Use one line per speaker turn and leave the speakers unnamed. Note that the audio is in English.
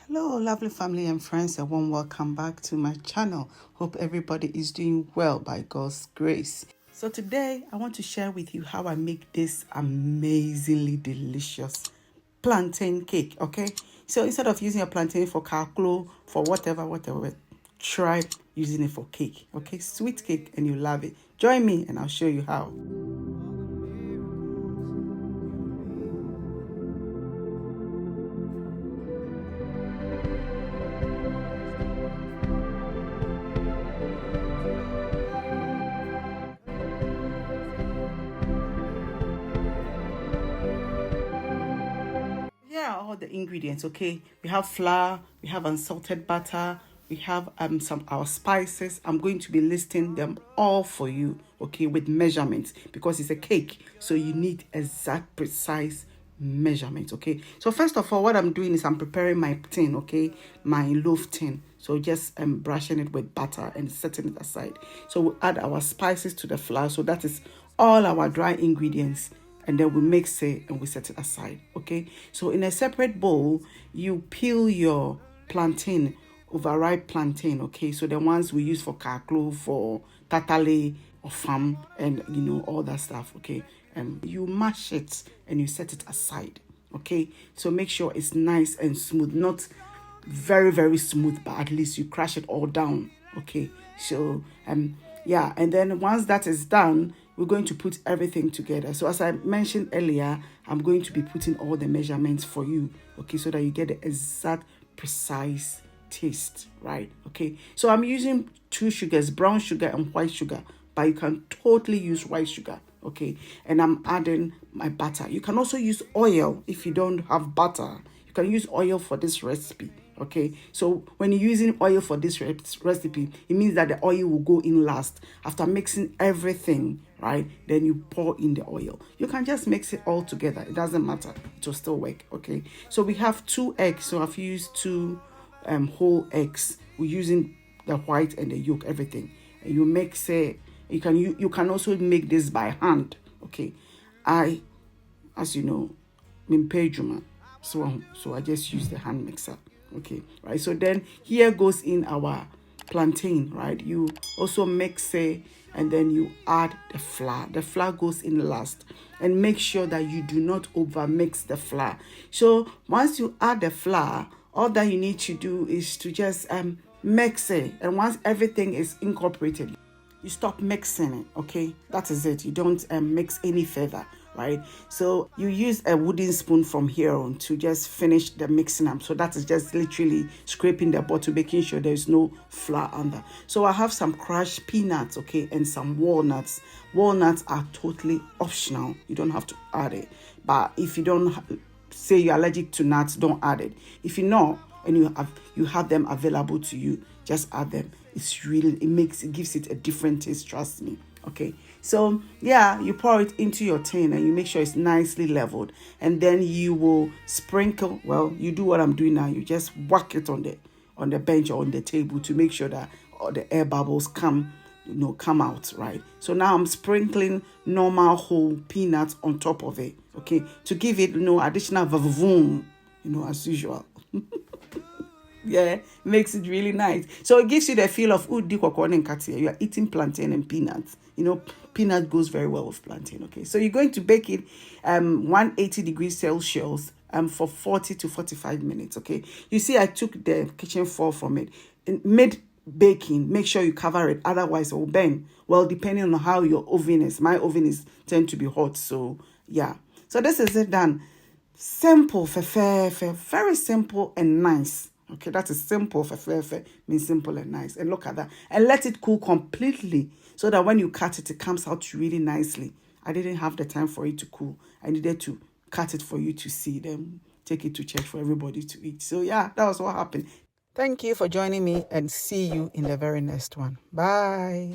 Hello, lovely family and friends, and warm welcome back to my channel. Hope everybody is doing well by God's grace. So today, I want to share with you how I make this amazingly delicious plantain cake, okay? So instead of using a plantain for calclo, for whatever, try using it for cake, okay? Sweet cake, and you love it. Join me and I'll show you how. Here are all the ingredients, okay? We have flour, we have unsalted butter, we have some our spices. I'm going to be listing them all for you, okay, with measurements, because it's a cake, so you need exact, precise measurements, okay? So first of all, what I'm doing is I'm preparing my tin, okay, my loaf tin. So just brushing it with butter and setting it aside. So we'll add our spices to the flour. So that is all our dry ingredients, and then we mix it and we set it aside, okay? So in a separate bowl, you peel your plantain, overripe plantain, okay? So the ones we use for kaklo, for tatale, or fam, and all that stuff, okay? You mash it and you set it aside, okay? So make sure it's nice and smooth, not very, very smooth, but at least you crush it all down, okay? So, yeah, and then once that is done, we're going to put everything together. So as I mentioned earlier, I'm going to be putting all the measurements for you, okay, so that you get the exact, precise taste, right? Okay, so I'm using 2 sugars, brown sugar and white sugar, but you can totally use white sugar, okay? And I'm adding my butter. You can also use oil if you don't have butter. You can use oil for this recipe, okay? So when you're using oil for this recipe, it means that the oil will go in last. After mixing everything, right, then you pour in the oil. You can just mix it all together. It doesn't matter. It will still work, okay? So we have 2 eggs. So I've used 2 whole eggs. We're using the white and the yolk, everything. And you mix it. You can also make this by hand, okay? As you know, mimpejuma. So I just use the hand mixer, okay, right? So then here goes in our plantain, right? You also mix it and then you add the flour. The flour goes in last, and make sure that you do not over mix the flour. So once you add the flour, all that you need to do is to just mix it, and once everything is incorporated, you stop mixing it, okay? That is it. You don't mix any further, right? So you use a wooden spoon from here on to just finish the mixing up. So that is just literally scraping the bottom, making sure there's no flour under. So I have some crushed peanuts, okay, and some walnuts. Walnuts are totally optional. You don't have to add it. But if you don't say you're allergic to nuts, don't add it. If you know and you have them available to you, just add them. It gives it a different taste, trust me. Okay, so yeah, you pour it into your tin and you make sure it's nicely leveled, and then you will sprinkle. Well, you do what I'm doing now. You just whack it on the bench or on the table to make sure that all the air bubbles come out, right? So now I'm sprinkling normal whole peanuts on top of it, okay, to give it additional vavoom, as usual. Yeah, makes it really nice. So it gives you the feel of you are eating plantain and peanuts. Peanut goes very well with plantain. Okay, so you're going to bake it 180 degrees Celsius for 40 to 45 minutes. Okay, you see I took the kitchen foil from it. In mid baking, make sure you cover it, otherwise it will burn. Well, depending on how your oven is. My oven is tend to be hot, so yeah. So this is it done. Simple, very simple and nice. Okay, that is simple. Means simple and nice. And look at that. And let it cool completely so that when you cut it, it comes out really nicely. I didn't have the time for it to cool. I needed to cut it for you to see them, take it to church for everybody to eat. So yeah, that was what happened. Thank you for joining me, and see you in the very next one. Bye.